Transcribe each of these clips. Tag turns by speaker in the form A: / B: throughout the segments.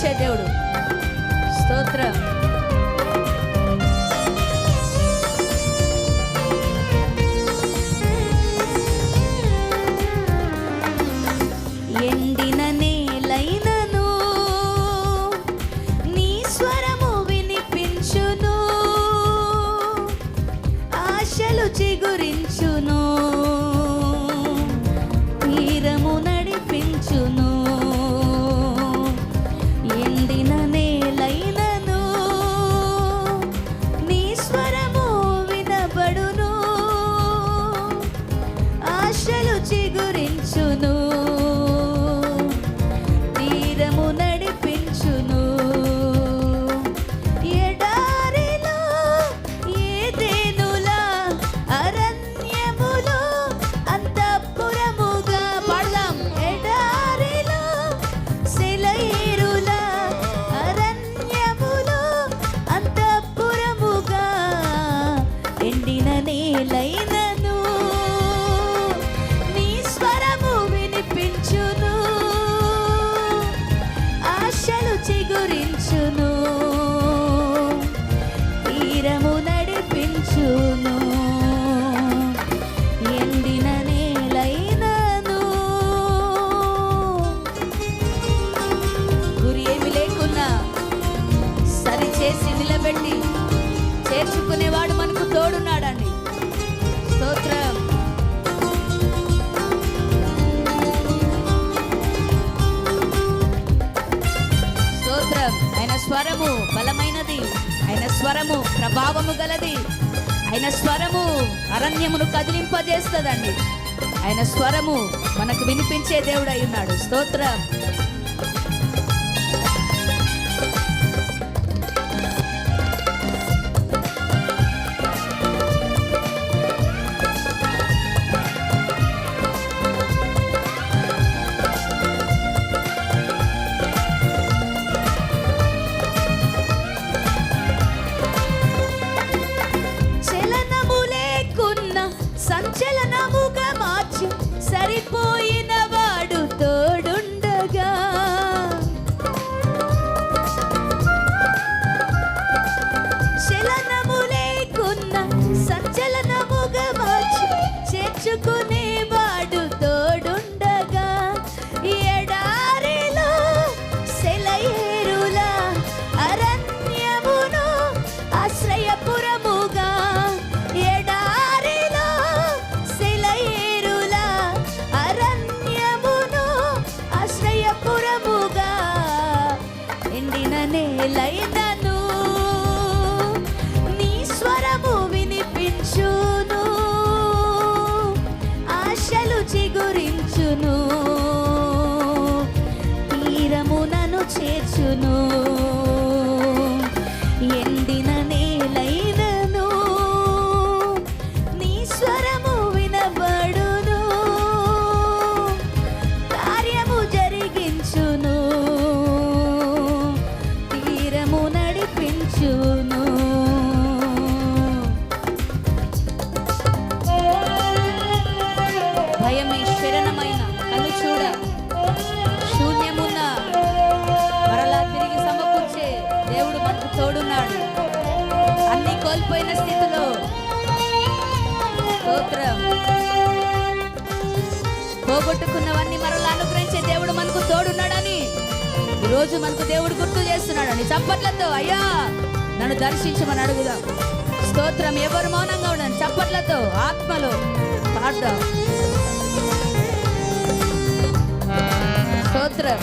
A: వినిపించే దేవుడు. స్తోత్రం. ఎండిన నేలైనను నీ స్వరము వినిపించును, ఆశలు చిగురించును, తీరము నడిపించును. ఎండిన నేలైనను నీ స్వరము వినబడును, ఆశలు చిగురించును, తీరము నడిపించును. ఎడారిలో ఏదెనులా అరణ్యములో అంతఃపురముగా పాడదాం. ఎడారిలో సెలయేరులా అరణ్యములో అంతఃపురముగా ఎండిన నేలైనను నీ స్వరము వినిపించును, ఆశలు చిగురించును, తీరము నడిపించును. ఎండిన నేలైనను గురి ఏమి లేకున్నా సరిచేసి నిలబెట్టి చేర్చుకునేవాడు మనకు తోడున్నాడండి. స్తోత్రం. స్తోత్రం. ఆయన స్వరము బలమైనది, ఆయన స్వరము ప్రభావము గలది, ఆయన స్వరము అరణ్యమును కదిలింపజేస్తుందండి. ఆయన స్వరము మనకు వినిపించే దేవుడై ఉన్నాడు. స్తోత్రం. చలనము లేకున్న సంచలనముగా మార్చి సరిపోయిన వాడు తోడుండగా, చలనము లేకున్న సంచలనముగా మార్చి చేర్చుకునేవాడు తోడుండగా, ఎడారిలో సెలయేరులా అరణ్యమును ఆశ్రయపురముగా, ఎడారిలో సెలయేరులా అరణ్యమును ఆశ్రయపురముగా ఎండిన నేలైనను నీ స్వరము వినిపించును, ఆశలు చిగురించును, తీరమునను చేర్చును. ఎండిన నేలైనను నీ స్వరము వినబడును, కార్యము జరిగించును, తీరము నడిపించును. భయమే శరణమైన కను చూడ శూన్యమున్న మరలా తిరిగి సమకూర్చే దేవుడు మనకు తోడున్నాడు. అన్ని కోల్పోయిన స్థితిలో స్తోత్రం. పోగొట్టుకున్నవన్నీ మరలా అనుగ్రహించే దేవుడు మనకు తోడున్నాడని ఈరోజు మనకు దేవుడు గుర్తు చేస్తున్నాడని చప్పట్లతో అయ్యా నన్ను దర్శించమని అడుగుదాం. స్తోత్రం. ఎవరు మౌనంగా ఉండండి. చప్పట్లతో ఆత్మలో పాడదాం. స్తోత్రం.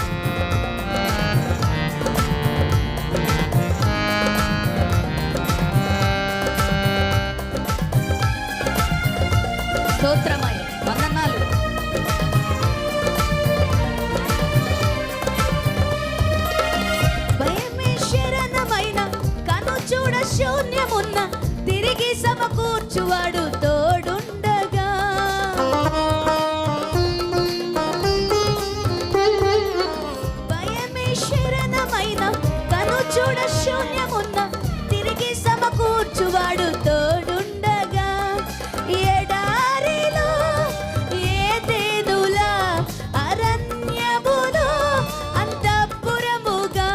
A: స్తోత్రమయ్య వందనాలు. భయమే శరణమైన కను చూడ శూన్యమున్న తిరిగి సమకూర్చువాడు తోడుండగా, భయమే శరణమైన కను చూడ శూన్యమున్న తిరిగి సమకూర్చువాడు తోడుండగా, ఎడారిలో ఏదెనులా అరణ్యములో అంతఃపురముగా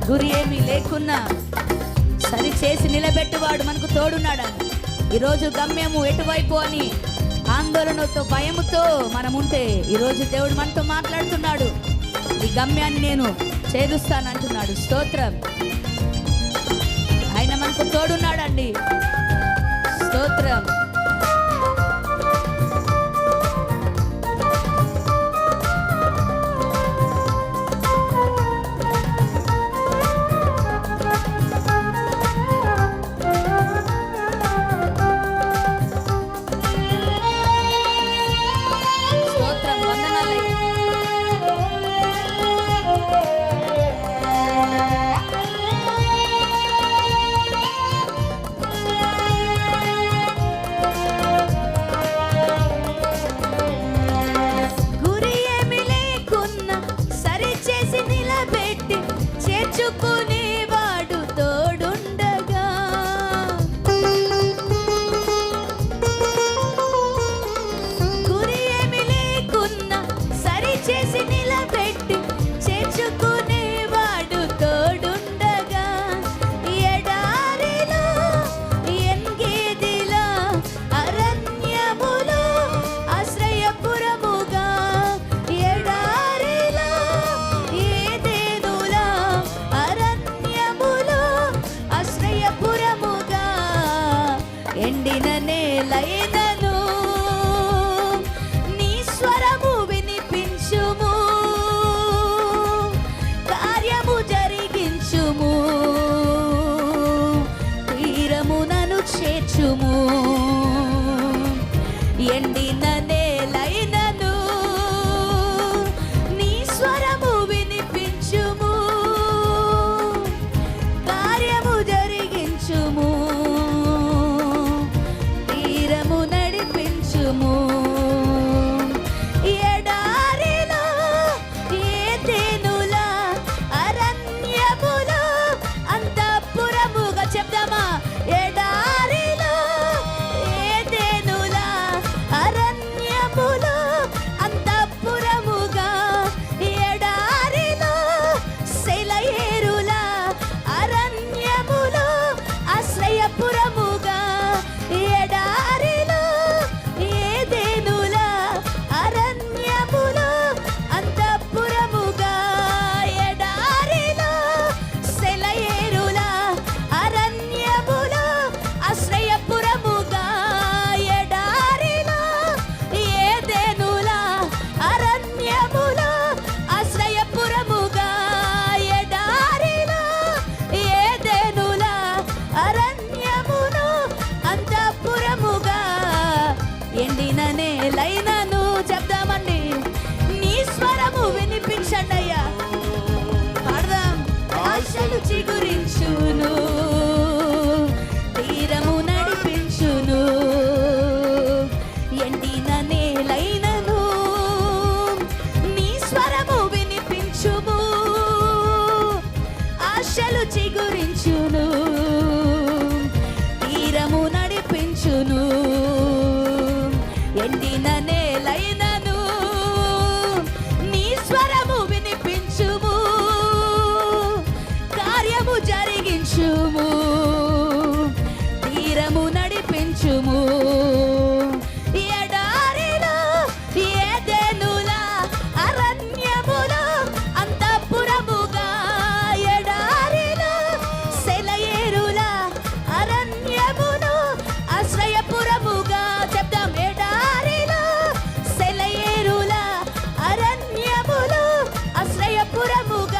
A: గురి ఏమీ లేకున్నా సరి చేసి నిలబెట్టువాడు మనకు తోడున్నాడని. ఈరోజు గమ్యము ఎటువైపు అని ఆందోళనతో భయముతో మనం ఉంటే ఈరోజు దేవుడు మనతో మాట్లాడుతున్నాడు. ఈ గమ్యాన్ని నేను చేరుస్తానంటున్నాడు. స్తోత్రం. ఆయన మనకు తోడున్నాడండి. స్తోత్రం. ఎండిన నేలైనను నీ స్వరము వినిపించుము, కార్యము జరిగించుము, తీరమునను చేర్చుము. ఎండిన నేలైనను నీ స్వరము వినిపించుము, కార్యము జరిగించుము, నడిపించుము. ఎడారిలో ఏదెనుల అరణ్యములో అంతఃపురముగా చెప్దామా? ఎడారిలో ఏదెనుల అరణ్యములో అంతఃపురముగా, ఎడారిలో సెలయేరుల అరణ్యములో ఆశ్రయపురముగా, ఎడారిలో ఏదెనుల అరణ్యములో అంతఃపురముగా, ఎడారిలో సెలయేరుల అరణ్యములో ఆశ్రయపురముగా, ఎడారిలో ఏదెనుల అరణ్యములో ఆశ్రయపురముగా, ఎడారిలో ఏదెనుల అరణ్యములో అంతఃపురముగా, ఎండిన నేలైనను చెప్దామండి నీ స్వరము వినిపించండి అయ్యా. పాడదాం. ఆశలు చిగురించును, తీరము నడిపించును, ఎండిన నేలైనను నీ స్వరము వినిపించుము, ఆశలు చిగురించును, తీరము నడిపించును. ఎండిన నేలైనను నీ స్వరము వినిపించుము, కార్యము జరిగించుము, తీరము నడిపించుము. ఎడారిలో ఏదెనుల అరణ్యములో అంతఃపురముగా, ఎడారిలో సెలయేరుల అరణ్యమును ఆశ్రయపురముగా చెప్దాం. ఎడారిలో సెలయేరుల అరణ్యములు ఆశ్రయపురముగా,